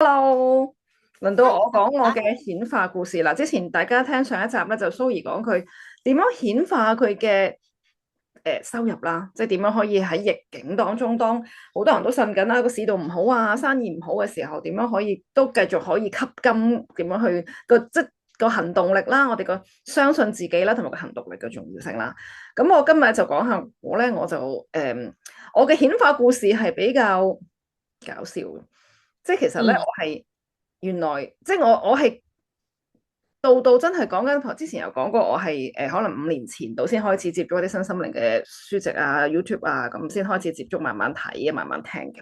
Hello，輪到我講我啊，嘅顯化故事啦。之前大家聽上一集咧，就蘇怡講佢點樣顯化佢嘅收入啦，即係點樣可以喺逆境當中，當好多人都呻緊啦，個市道唔好啊，生意唔好嘅時候，點樣可以都繼續可以吸金，點樣去個行動力啦，我哋個相信自己啦，同埋個行動力嘅重要性啦。咁我今日就講下我嘅顯化故事係比較搞笑嘅。即係其實咧，嗯，我係原來即係我係到真係講緊，之前有講過，我係可能5年前度先開始接觸一啲身心靈嘅書籍啊、YouTube 啊，咁先開始接觸，慢慢睇啊，慢慢聽嘅。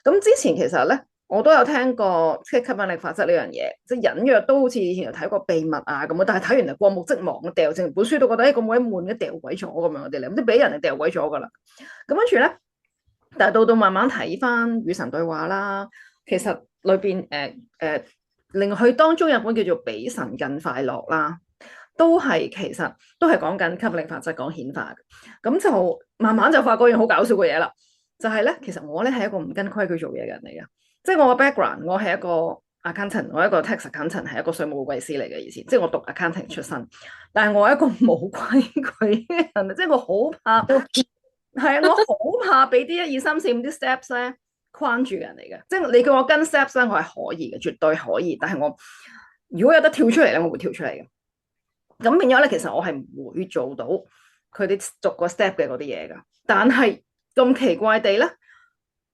咁之前其實咧，我都有聽過即係吸引力法則呢樣嘢，即係隱約都好似以前有睇過秘密啊咁啊，但係睇完就過目即忘，掉成本書都覺得咁鬼悶嘅，掉鬼咗咁樣嗰啲咧，咁即係俾人哋掉鬼咗噶啦。咁跟住咧。但係到慢慢睇翻與神對話啦，其實裏邊令佢當中有本叫做比神更快樂啦，其實都係講緊吸引力法則，講顯化嘅。咁就慢慢就發覺樣好搞笑嘅嘢啦，就係咧，其實我咧係一個唔跟規矩做嘢嘅人嚟嘅，即係我個 background，我係一個 accountant，我係一個 tax accountant，係一個稅務會計師嚟嘅以前，即係我讀 accounting 出身，但係我係一個冇規矩嘅人，即係我好怕。都係啊，我好怕俾啲1、2、3、4、5啲 steps 咧框住人嚟嘅，即係你叫我跟 steps 咧，我係可以嘅，絕對可以。但係我如果有得跳出嚟咧，我會跳出嚟嘅。咁變咗咧，其實我係唔會做到佢哋逐個 step 嘅嗰啲嘢噶。但係咁奇怪地咧，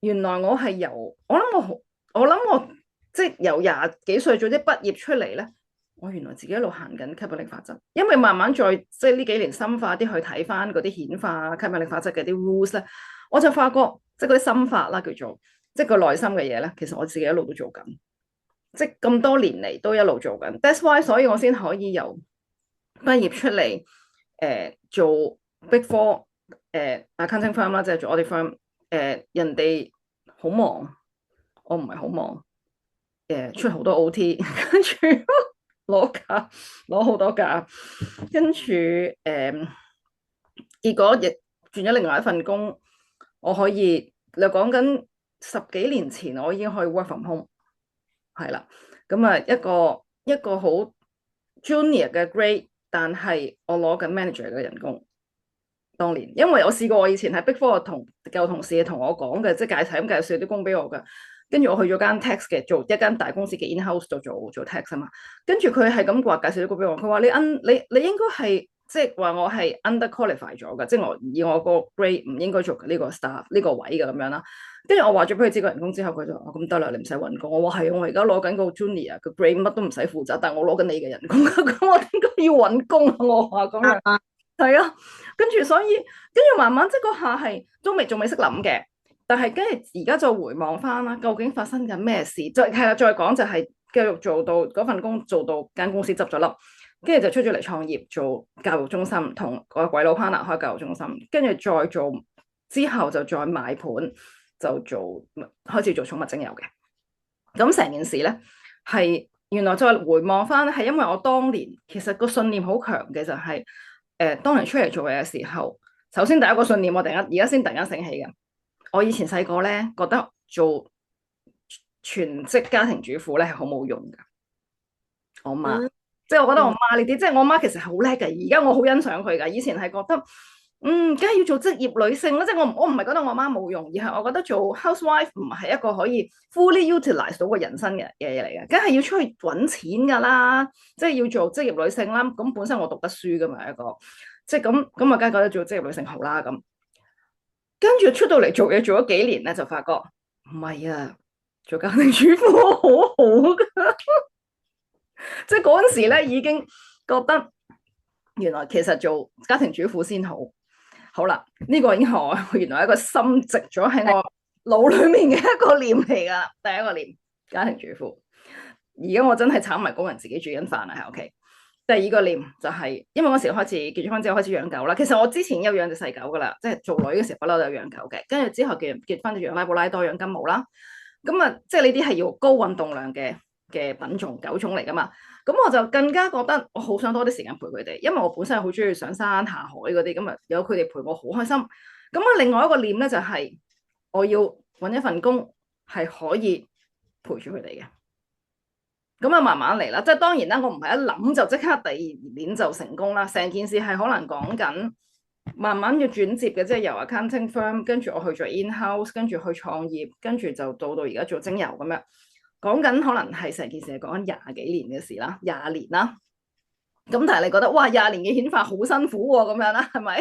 原來我係由我諗我即係由20幾歲做啲畢業出嚟咧，我原來自己一路行緊吸引力法則，因為慢慢再即係呢幾年深化啲去睇翻嗰啲顯化吸引力法則嘅啲 rules 咧，我就發覺即係嗰啲心法啦，叫做即係個內心嘅嘢咧，其實我自己一路都做緊，即係咁多年嚟都一路做緊。That's why 所以我先可以由畢業出嚟做 Big Four accounting firm 啦，即係做 audit firm 人哋好忙，我唔係好忙，出好多 OT，跟住攞假攞好多假，跟住結果亦轉咗另外一份工，我可以你講緊10幾年前，我已經可以 work from home，係啦，咁啊一個好 junior 嘅 grade，但係我攞緊 manager 嘅人工。當年，因為我試過，我以前喺 Big Four 同舊同事同我講嘅，即係介紹啲工俾我嘅。跟住我去咗間 tax 嘅，做一間大公司嘅 in house 度做 tax 啊嘛。跟住佢係咁話介紹啲工俾我，佢話你應該係即係話我係 under qualify 咗嘅，即係我以我個 grade 唔應該做呢個 staff 呢個位嘅咁樣啦。跟住我話咗俾佢知個人工之後，佢就話咁得啦，你唔使揾工。我話係，我而家攞緊個 junior 個 grade 乜都唔使負責，但係我攞緊你嘅人工，咁我點解要揾工啊？我話咁樣。啊，係啊，跟住所以跟住慢慢即係嗰下係仲未識諗嘅，但係跟住而家就回望翻啦，究竟發生緊咩事？係啦，再講就係繼續做到嗰份工，做到間公司執咗笠，跟住就出咗嚟創業做教育中心，同個鬼佬 partner 開教育中心，跟住再做之後就再買盤，就開始做寵物精油嘅。咁成件事咧係原來再回望翻係因為我當年其實個信念好強嘅就係、當年出嚟做嘢嘅時候，首先第一個信念我而家先突然間醒起嘅，我以前細個咧覺得做全職家庭主婦咧係好冇用噶，我媽嗯，即係我覺得我嗯，媽呢啲，即係我媽其實好叻嘅，而家我好欣賞佢噶，以前係覺得梗係要做職業女性啦，即係我唔係覺得我媽冇用，而係我覺得做 housewife 唔係一個可以 fully utilize 到個人生嘅嘢嚟嘅，梗係要出去揾錢噶啦，即係要做職業女性啦。咁本身我讀得書噶嘛，一個即係咁啊，梗係覺得做職業女性好啦。咁跟住出到嚟做嘢做咗幾年咧，就發覺唔係啊，做家庭主婦好好噶，即係嗰陣時咧已經覺得原來其實做家庭主婦先好。好啦，呢個已經係我原來一個深植咗喺我腦裏面嘅一個念嚟噶，第一個念家庭主婦。而家我真係炒埋工人自己煮緊飯啊喺屋企。第二個念就係，因為嗰時開始結咗婚之後開始養狗啦。其實我之前有養隻細狗噶啦，即係做女嘅時候不嬲都有養狗嘅。跟住之後結婚就養拉布拉多、養金毛啦。咁啊，即係呢啲係要高運動量嘅品種狗種嚟噶嘛。咁我就更加覺得我好想多啲時間陪佢哋，因為我本身係好中意上山下海嗰啲，咁啊有佢哋陪我好開心。咁啊，另外一個念咧就係我要揾一份工係可以陪住佢哋嘅。咁啊，慢慢嚟啦，即係當然啦，我唔係一諗就即刻第二年就成功啦。成件事係可能講緊慢慢嘅轉接嘅，即係由 accounting firm 跟住我去做 in house，跟住去創業，跟住就到而家做精油咁樣。講緊可能係成件事係講緊廿幾年嘅事啦，廿年啦。咁但係你覺得哇，廿年嘅顯化好辛苦喎，咁樣啦，係咪？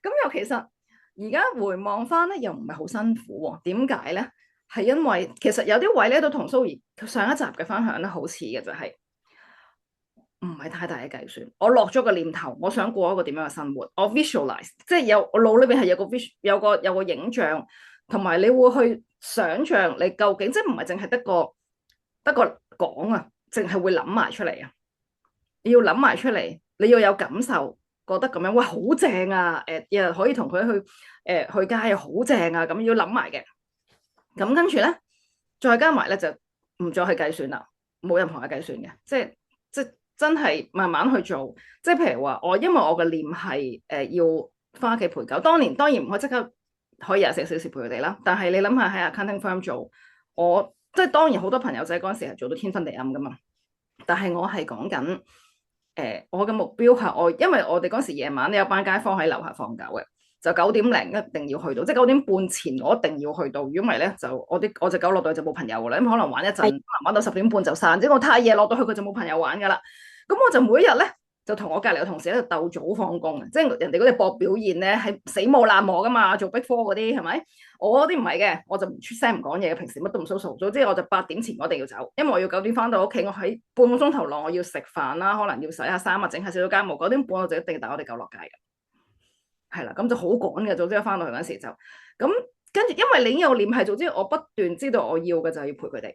咁又其實而家回望翻咧，又唔係好辛苦喎。點解咧？係因為其實有啲位咧都同 Zoe 上一集嘅分享咧好似嘅，就係唔係太大嘅計算。我落咗個念頭，我想過一個點樣嘅生活，我 visualize，即係我腦裏邊係有個 有個影像，同埋你會去想像你究竟，即係唔係淨係得個講啊，淨係會諗埋出嚟啊！你要諗埋出嚟，你要有感受，覺得咁樣哇好正啊！又可以同佢去街好正啊！咁要諗埋嘅。咁跟住咧，再加埋咧就唔再去計算啦，冇任何嘅計算嘅，即真係慢慢去做。即係譬如話，因為我嘅念係要翻屋企陪狗，當然唔可以即刻可以24小時陪佢哋啦。但係你諗下喺 accounting firm 做，我即係當然好多朋友仔嗰陣時係做到天昏地暗噶嘛。但係我係講緊我嘅目標係因為我哋嗰時夜晚咧有班街坊喺樓下放狗嘅。就9點零一定要去到，即係9點半前我一定要去到。如果唔係咧，就我隻狗落到去就冇朋友噶啦，咁可能玩一陣，玩到10點半就散。即係我太夜落到去，佢就冇朋友玩噶啦。咁我就每一日咧就同我隔離嘅同事喺度鬥早放工嘅，即係人哋嗰啲搏表現咧係死冇爛磨噶嘛，做 Big 4嗰啲係咪？我嗰啲唔係嘅，我就唔出聲唔講嘢嘅，平時乜都唔 social。總之我就8點前我一定要走，因為我要9點翻到屋企，我喺半個鐘頭內我要食飯啦，可能要洗下衫啊，整下少少家務。9點半我就一定帶我哋狗落街嘅。係啦，咁就好趕嘅。總之一翻到去嗰時就咁，跟住因為你已經有念係，總之我不斷知道我要嘅就係要陪佢哋。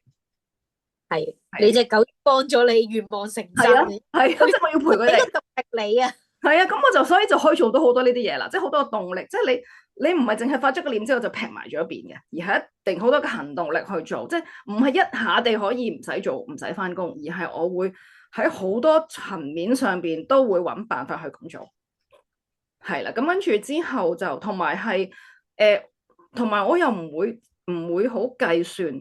係你隻狗幫咗你願望成真。係啊，即係我要陪佢哋。俾個動力你啊。係啊，咁我就所以就可以做到好多呢啲嘢啦，即係好多個動力。即係你唔係淨係發咗個念之後就劈埋咗一邊嘅，而係一定好多嘅行動力去做。即係唔係一下地可以唔使做唔使翻工，而係我會喺好多層面上邊都會揾辦法去咁做。係啦，咁跟住之後就同埋係同埋我又唔會好計算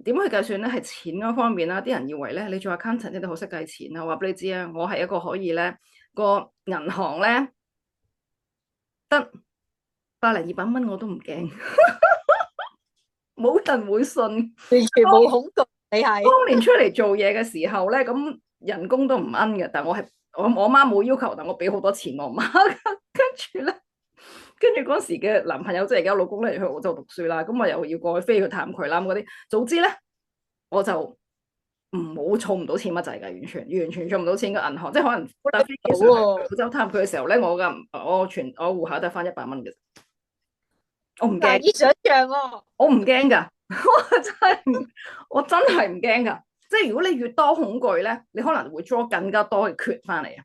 點去計算咧，係錢嗰方面啦。啲人以為咧，你做 accountant 咧都好識計錢啊。話俾你知啊，我係一個可以咧個銀行咧得100-200蚊我都唔驚，冇人會信，完全冇恐懼。你係當年出嚟做嘢嘅時候咧，咁人工都唔奀嘅，但係我媽冇要求，但我俾好多錢我媽。跟住嗰時嘅男朋友即係而家老公咧，去澳洲讀書啦，咁我又要過去飛去探佢啦，咁嗰啲，早知咧我就儲唔到錢乜滯㗎，完全儲唔到錢嘅銀行，即係可能搭飛機上去澳洲探佢嘅時候咧，我戶口得翻100蚊嘅，我唔驚。難以想象喎，我唔驚㗎，我真係唔驚㗎。即係如果你越多恐懼咧，你可能會 draw 更加多嘅缺翻嚟啊！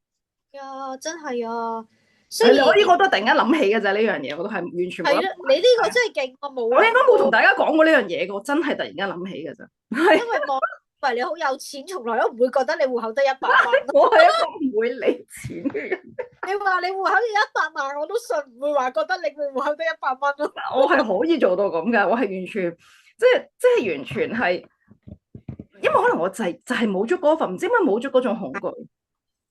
呀，真係啊！所以我呢個都突然間諗起嘅啫，呢樣嘢我都係完全冇。係啦，你呢個真係勁，我冇。我應該冇同大家講過呢樣嘢嘅，我真係突然間諗起嘅啫。因為我以為你好有錢，從來都唔會覺得你戶口得100萬。我係一個唔會理錢嘅人。你話你戶口要100萬，我都信，唔會話覺得你戶口得100蚊咯。我係可以做到咁噶，我係完全即係完全係，因為可能我就係冇咗嗰份，唔知點解冇咗嗰種恐懼。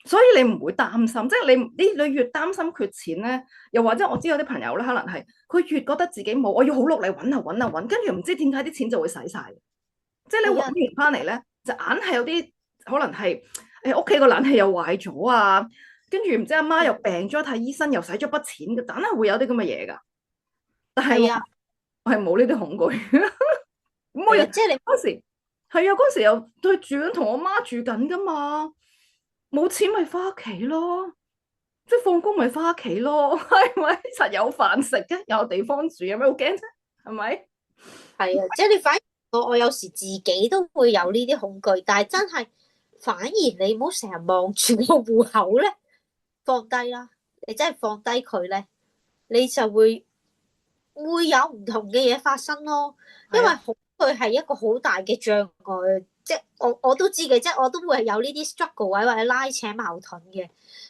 所以你唔會擔心，即係你越擔心缺錢咧，又或者我知有啲朋友咧，可能係佢越覺得自己冇，我要好努力揾，跟住唔知點解啲錢就會使晒。即係你揾完翻嚟咧，就硬係有啲可能係屋企個冷氣又壞咗啊，跟住唔知阿媽又病咗睇醫生又使咗筆錢嘅，硬係會有啲咁嘅嘢㗎。但係我係冇呢啲恐懼。咁我即係你嗰時係啊，嗰時又對住緊同我媽住緊㗎嘛。冇錢咪翻屋企咯，即係放工咪翻屋企咯，係咪？實有飯食嘅，有地方住，有咩好驚啫？係咪？係啊，即係你反而我有時自己都會有呢啲恐懼，但係真係反而你唔好成日望住個戶口咧，放低啦，你真係放低佢咧，你就會有唔同嘅嘢發生咯。因為恐懼係一個好大嘅障礙。即係我都知嘅，即係我都會係有呢啲 struggle 位或者拉扯矛盾嘅。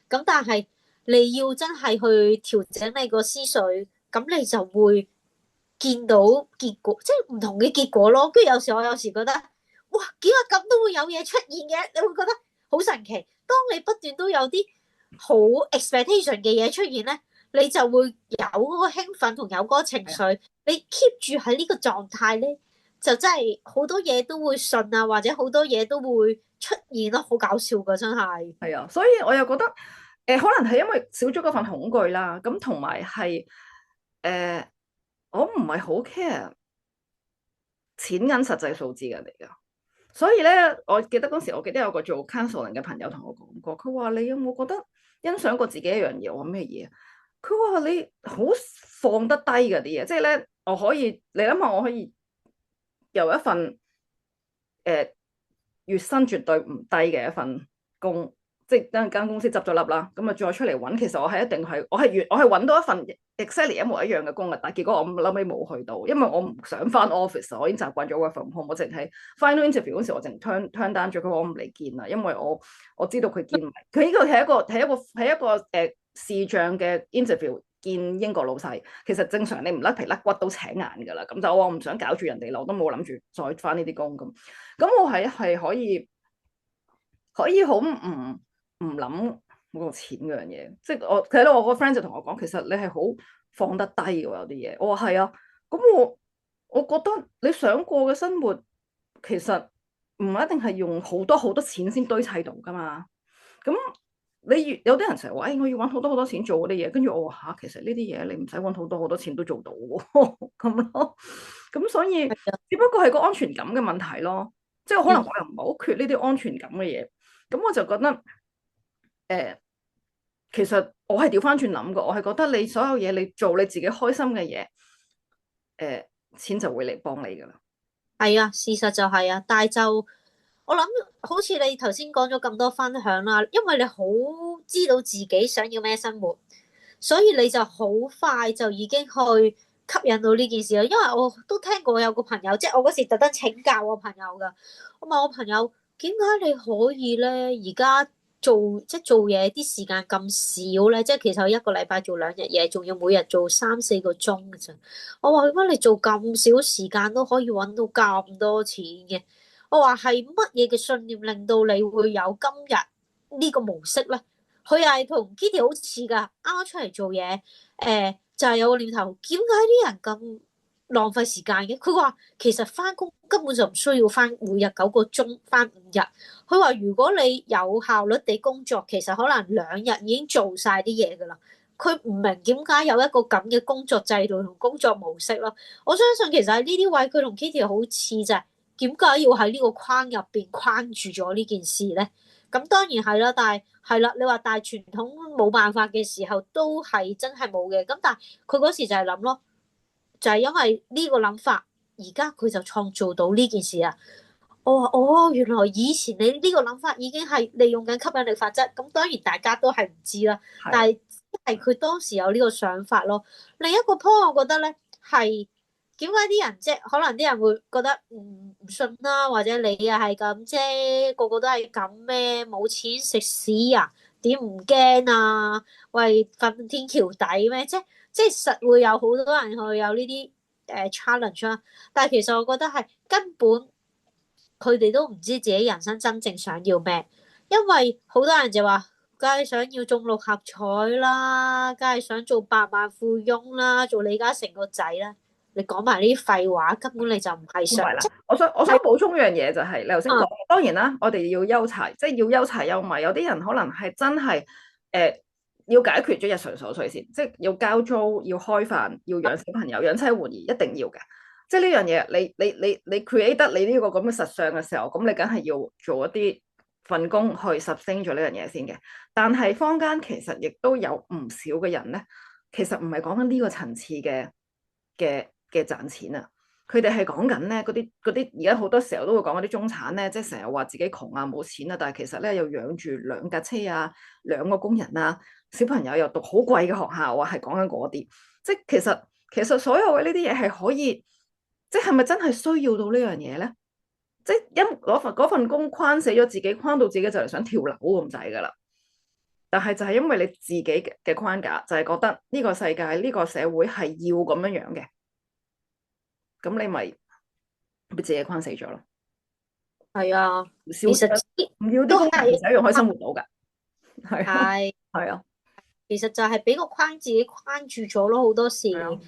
咁但係你要真係去調整你個思緒，咁你就會見到結果，即係唔同嘅結果咯。跟住我有時覺得哇，點解咁都會有嘢出現嘅？你會覺得好神奇。當你不斷都有啲好 expectation 嘅嘢出現咧，你就會有嗰個興奮同有嗰個情緒。你 keep 住喺呢個狀態咧，就真係好多嘢都會順啊，或者好多嘢都會出現咯，好搞笑噶，真係。係啊，所以我又覺得可能係因為少咗嗰份恐懼啦，咁同埋係我唔係好 care 錢銀實際數字嘅嚟噶。所以咧，我記得嗰時，我記得有個做 counseling 嘅朋友同我講過，佢話你有冇覺得欣賞過自己一樣嘢？我話咩嘢？佢話你好放得低嗰啲嘢，即係咧，我可以，你諗下，我可以由一份月薪絕對唔低嘅一份工，即係等間公司執咗笠啦，咁啊再出嚟揾，其實我係一定係我係揾到一份 exactly 一模一樣嘅工嘅，但係結果我後尾冇去到，因為我唔想翻 office，我已經習慣咗 work from home，我淨係 final interview 嗰時我淨 turn down 咗佢，我唔嚟見啦，因為我知道佢見唔佢呢個係一個視像嘅 interview。見英國老細，其實正常你唔甩皮甩骨都請眼噶啦，咁就我唔想搞住人哋啦，我都冇諗住再翻呢啲工咁。咁我係可以好唔諗嗰個錢嗰樣嘢，即係我睇到我個 friend 就同我講，其實你係好放得低嘅有啲嘢。我話係啊，咁我覺得你想過嘅生活其實唔一定係用好多好多錢先堆砌到噶嘛。咁有啲人成日話，我要揾好多好多錢做嗰啲嘢，跟住我話其實呢啲嘢你唔使揾好多好多錢都做到喎，咁咯。咁所以只不過係個安全感嘅問題咯，即係可能我又唔係好缺呢啲安全感嘅嘢，咁我就覺得其實我係調翻轉諗嘅，我係覺得你所有嘢你做你自己開心嘅嘢，錢就會嚟幫你噶啦。係啊，事實就係啊，但係就我諗，好似你頭先講咗咁多分享啦，因為你好知道自己想要咩生活，所以你就好快就已經去吸引到呢件事啦。因為我都聽過有個朋友，即係我嗰時特登請教我朋友噶，我問我朋友點解你可以咧而家做嘢啲時間咁少咧？即係其實我一個禮拜做2日嘢，仲要每日做3-4個鐘嘅啫。我話點解你做咁少時間都可以揾到咁多錢嘅？我話係乜嘢嘅信念令到你會有今日呢個模式咧？佢又係同 Kitty 好似噶，啱啱出嚟做嘢，就係有個念頭，點解啲人咁浪費時間嘅？佢話其實翻工根本就唔需要翻每日9個鐘，翻5日。佢話如果你有效率地工作，其實可能2日已經做晒啲嘢噶啦。佢唔明點解有一個咁嘅工作制度同工作模式咯。我相信其實喺呢啲位，佢同 Kitty 好似就係點解要喺呢個框入邊框住咗呢件事咧？咁當然係啦，但係係啦，你話大傳統冇辦法嘅時候，都係真係冇嘅。咁但係佢嗰時就係諗咯，就係因為呢個諗法，而家佢就創造到呢件事啊！我話哦，原來以前你呢個諗法已經係利用緊吸引力法則。咁當然大家都係唔知啦，但係佢當時有呢個想法咯。另一個 point 我覺得咧係點解啲人即係可能啲人會覺得唔信啦，或者你又係咁啫，個個都係咁咩？冇錢食屎啊？點唔驚啊？喂，瞓天橋底咩？即係實會有好多人去有呢啲challenge 啦。但係其實我覺得係根本佢哋都唔知自己人生真正想要咩，因為好多人就話，梗係想要中6合彩啦，梗係想做百萬富翁啦，做李嘉誠個仔啦。你講埋呢啲廢話，根本你就唔係想。我想補充一樣嘢就係你頭先講，當然啦，我哋要憂柴，即係要憂柴憂米。有啲人可能係真係要解決咗日常所需先，即係要交租、要開飯、要養小朋友、養妻活兒，一定要嘅。即係呢樣嘢，你 create 得你呢個咁嘅實相嘅時候，咁你梗係要做一啲份工去 sustain 咗呢樣嘢先嘅。但係坊間其實亦都有唔少嘅人咧，其實唔係講緊呢個層次嘅賺錢啊，佢哋係講緊咧嗰啲而家好多時候都會講嗰啲中產咧，即係成日話自己窮啊冇錢啊，但係其實咧又養住2架車啊、2個工人啊，小朋友又讀好貴嘅學校啊，係講緊嗰啲。即係其實所有嘅呢啲嘢係可以，即係咪真係需要到呢樣嘢咧？即係因嗰份工框死咗自己，框到自己就嚟想跳樓咁滯噶啦。但係就係因為你自己嘅框架，就係覺得呢個世界呢個社會係要咁樣樣嘅。咁你咪俾自己框死咗咯。係啊，少其實唔要啲都工人，其係實一樣可以生活到㗎。係啊，係，係啊，其實就係俾個框自己框住咗咯，好多時。係啊，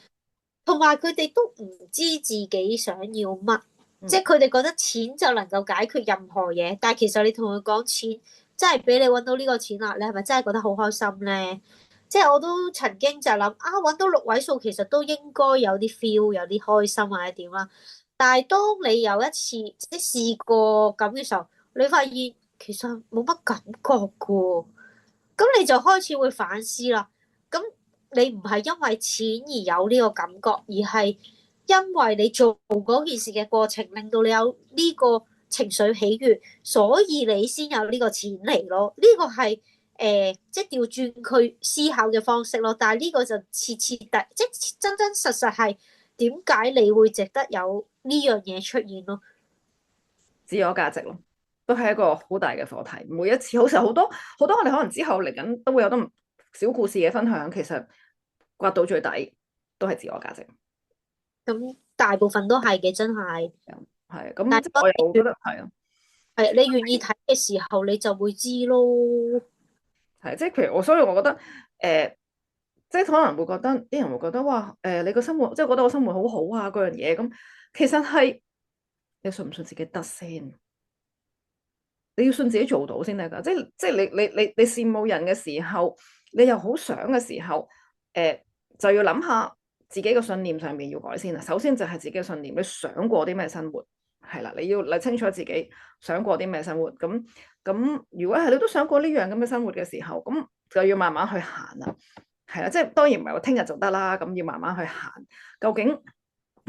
同埋佢哋都唔知自己想要乜，即嗯，係佢哋覺得錢就能夠解決任何嘢。但係其實你同佢講錢，真係俾你揾到呢個錢啦，你係咪真係覺得好開心咧？即係我都曾經就諗啊，揾到6位數其實都應該有啲 feel，有啲開心或者點啦。但係當你有一次即係試過咁嘅時候，你發現其實冇乜感覺㗎喎，咁你就開始會反思啦。咁你唔係因為錢而有呢個感覺，而係因為你做嗰件事嘅過程，令到你有呢個情緒喜悅，所以你先有呢個錢嚟咯。呢個係即係調轉佢思考嘅方式咯。但係呢個就徹底，即係真真實實係點解你會值得有呢樣嘢出現咯？自我價值咯，都係一個好大嘅課題。每一次，好似好多好多，我哋可能之後嚟緊都會有啲小故事嘅分享。其實刮到最底都係自我價值。咁大部分都係嘅，真係。係咁，但係即係我又覺得係啊，係你願意睇嘅時候，你就會知咯。係即係譬如我，所以我覺得即係可能會覺得啲人會覺得哇，你個生活即係覺得我生活好好啊，嗰樣嘢咁，其實係你信唔信自己得先？你要信自己做到先得㗎，即係你羨慕人嘅時候，你又好想嘅時候，就要諗下自己個信念上面要改先啦。首先就係自己嘅信念，你想過啲咩生活？係啦，你要諗清楚自己想過啲咩生活。咁，如果係你都想過呢樣咁嘅生活嘅時候，咁就要慢慢去行啦。係啦，即係當然唔係話聽日就得啦，咁要慢慢去行。究竟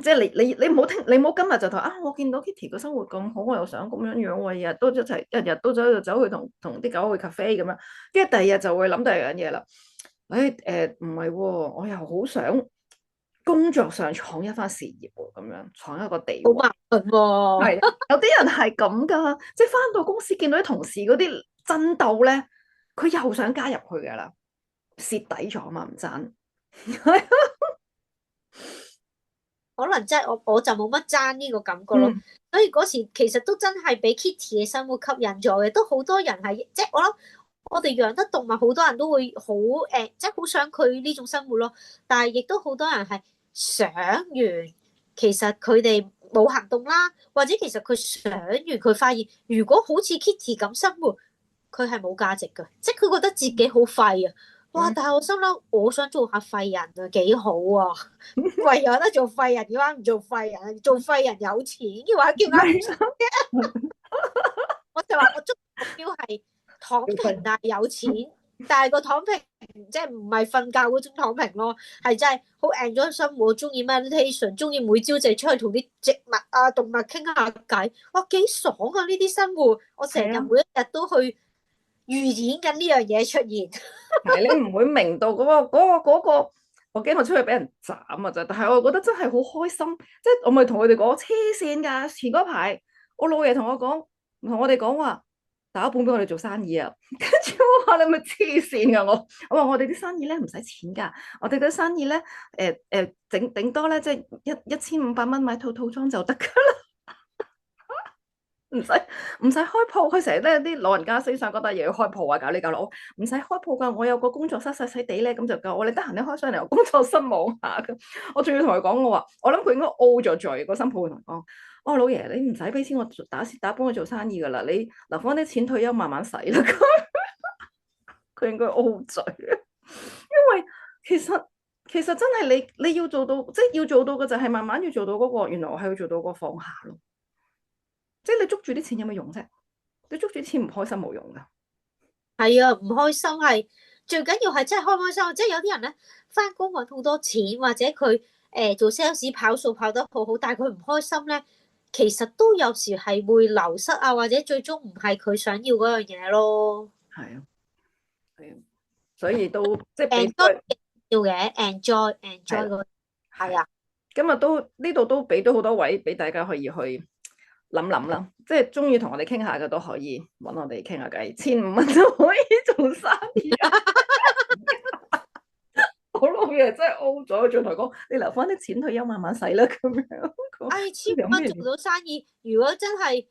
即係你唔好聽，你唔好今日就同啊！我見到 Kitty 個生活咁好，我又想咁樣樣喎，日日都一齊，日日都走去同啲狗去 cafe 咁樣，跟住第二日就會諗第二樣嘢啦。唔係喎，我又好想工作上闖一番事業喎，咁樣闖一個地位。好矛盾喎。係有啲人係咁噶，即係翻到公司見到啲同事嗰啲爭鬥咧，佢又想加入去噶啦，蝕底咗嘛，唔爭。可能真係我就冇乜爭呢個感覺咯。嗯，所以嗰時其實都真係俾 Kitty 嘅生活吸引咗嘅，都好多人係即係我諗，我哋養得動物，好多人都會好即係好想佢呢種生活咯。但係亦都好多人係想完，其實佢哋冇行動啦，或者其實佢想完，佢發現如果好似 Kitty 咁生活，佢係冇價值㗎，即係佢覺得自己好廢啊！哇！嗯但係我心諗，我想做下廢人啊，幾好啊！喂，有得做廢人嘅話唔做廢人，做廢人有錢嘅話叫啱。我就話我中目標係躺平，但係有錢，但係個躺平即係唔係瞓覺嗰種躺平咯，係真係好 enjoy 生活，中意 meditation，中意每朝就出去同啲植物啊動物傾下偈，哇幾爽啊！呢啲生活，我成日係啊。每一日都去預演緊呢樣嘢出現。係你唔會明到嗰個，我驚我出去俾人斬啊！啫，但係我覺得真係好開心，即係我咪同佢哋講黐線㗎。前嗰排我老爺同我講，同我哋講話打一半俾我哋做生意啊，跟住我話你咪黐線㗎！我話我哋啲生意咧唔使錢㗎，我哋啲生意咧頂多咧即係1500蚊買套裝就得㗎啦。唔使唔使開鋪，佢成日咧啲老人家思想覺得又要開鋪啊，搞呢搞路，唔使開鋪噶，我有個工作室細細地咧，咁就夠。我哋得閒你開上嚟，我工作室望下咁。我仲要同佢講，我話我諗佢應該 O 咗罪，個新抱會同佢講，哦老爺，你唔使俾錢我打幫佢做生意噶啦，你留翻啲錢退休慢慢使啦。佢應該 O 罪，因為其實真係你要做到，即係要做到嘅就係慢慢要做到嗰個，原來我係要做到個放下咯。即係你捉住啲錢有乜用啫？你捉住錢唔開心冇用噶。係啊，唔開心係最緊要係真係開唔開心。即係有啲人咧翻工揾好多錢，或者佢做 sales 跑數跑得好好，但係佢唔開心咧，其實都有時係會流失啊，或者最終唔係佢想要嗰樣嘢咯。係啊，係啊，所以都即係俾 enjoy 要嘅，enjoy 係 enjoy 啦，個係係。啊。今日都呢度都俾到好多位俾大家可以去諗諗啦。即係中意同我哋傾下嘅都可以揾我哋傾下偈，1500蚊就可以做生意啊！我老爺真係 O 咗，仲同佢講你留翻啲錢退休慢慢使啦咁樣。哎，千有咩蚊做到生意，如果真係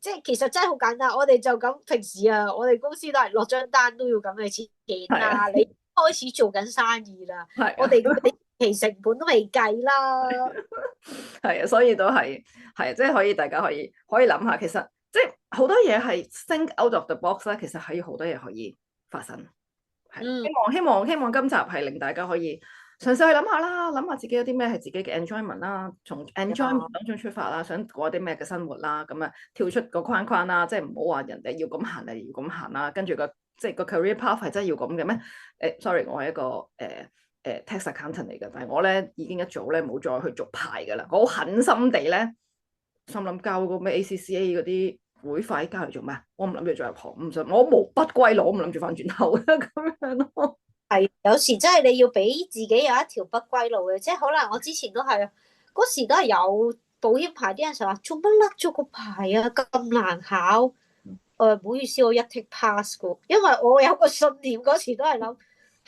即係其實真係好簡單，我哋就咁平時啊，我哋公司都係落張單都要咁嘅錢啦。你開始做緊生意啦，我哋嗰啲期成本都未計啦。係啊，所以都係即係可以大家可以諗下，其實即係好多嘢係 think out of the box 咧，其實係好多嘢可以發生。係希望今集係令大家可以嘗試去諗下啦，諗下自己有啲咩係自己嘅 enjoyment 啦，從 enjoyment 當中出發啦，想過啲咩嘅生活啦，咁啊跳出個框框啦，即係唔好話人哋要咁行你要咁行啦，跟住即係個 career path 係真係要咁嘅咩？sorry， 我係一個tax accountant 嚟嘅，但係我咧已經一早咧冇再去續牌噶啦，我好狠心地咧心諗交個咩 ACCA 嗰啲會費交嚟做咩？我唔諗住再入行，唔想我無筆歸路，我唔諗住翻轉頭咁樣咯。係有時真係你要俾自己有一條不歸路嘅，即係可能我之前都係嗰時都係有保險牌，啲人就話做乜甩咗個牌啊，咁難考。唔好意思，我一 take pass 嘅，因為我有個信念，嗰時都係諗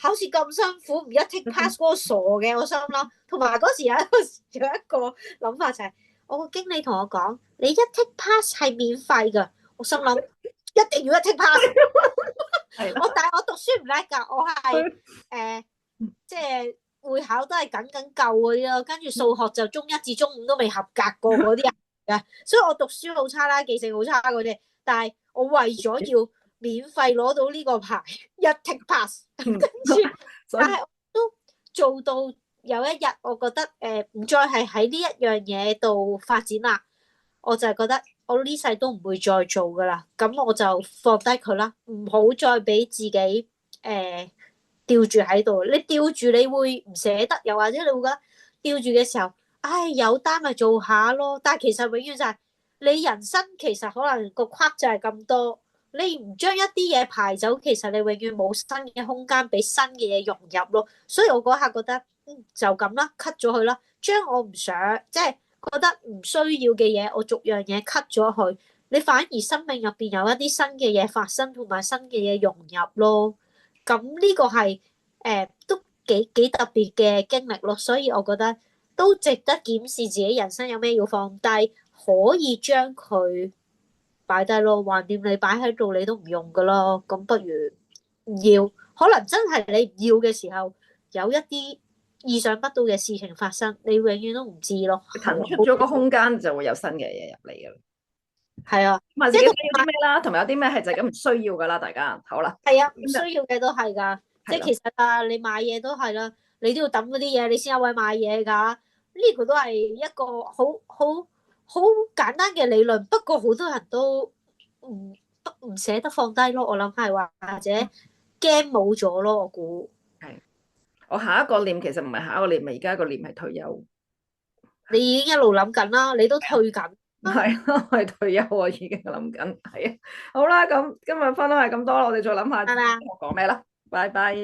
考試咁辛苦，唔一 take pass 嗰個傻嘅，我心諗。同埋嗰時有一個諗法就係，我個經理同我講，你一 take pass 係免費㗎，我心諗一定要一 take pass。但係我讀書唔叻㗎，我係即係會考都係緊夠嗰啲咯，跟住數學就中一至中五都未合格過嗰啲人嘅，所以我讀書好差啦，記性好差嗰啲。但係我為咗要免費攞到呢個牌，一 take pass， 跟住，但係我都做到有一日，我覺得唔再係喺呢一樣嘢度發展啦，我就係覺得我呢世都唔會再做噶啦，咁我就放低佢啦，唔好再俾自己吊住喺度。你吊住你會唔捨得，又或者你會覺得吊住嘅時候，唉，有單咪做下咯。但係其實永遠就係你人生其實可能個框就係咁多，你唔將一啲嘢排走，其實你永遠冇新嘅空間俾新嘅嘢融入咯。所以我嗰刻覺得就咁啦，cut 咗佢啦，將我唔想即係覺得唔需要嘅嘢，我逐樣嘢 cut 咗佢。你反而生命入邊有一啲新嘅嘢發生，同埋新嘅嘢融入咯。咁呢個係都幾特別嘅經歷咯，所以我覺得都值得檢視自己人生有咩要放低，可以將佢擺低咯。橫掂你擺喺度你都唔用噶咯，咁不如唔要。可能真係你唔要嘅時候，有一啲意想不到嘅事情發生，你永遠都唔知咯。騰出咗個空間就會有新嘅嘢入嚟噶啦。係啊，問自己要啲咩啦，同埋有啲咩係就咁唔需要噶啦，大家好啦。係啊，唔需要嘅都係噶，即係其實啊，你買嘢都係啦，你都要抌嗰啲嘢，你先有位買嘢噶。呢個都係一個好簡單嘅理論，不過好多人都唔捨得放低咯。我諗係話或者驚冇咗咯，我估。係，我下一個念其實唔係下一個念，而家個念係退休。你已經一路諗緊啦，你都退緊。係咯，我係退休啊，已經諗緊。係啊，好啦，咁今日分享係咁多啦，我哋再諗下我講咩啦，拜拜。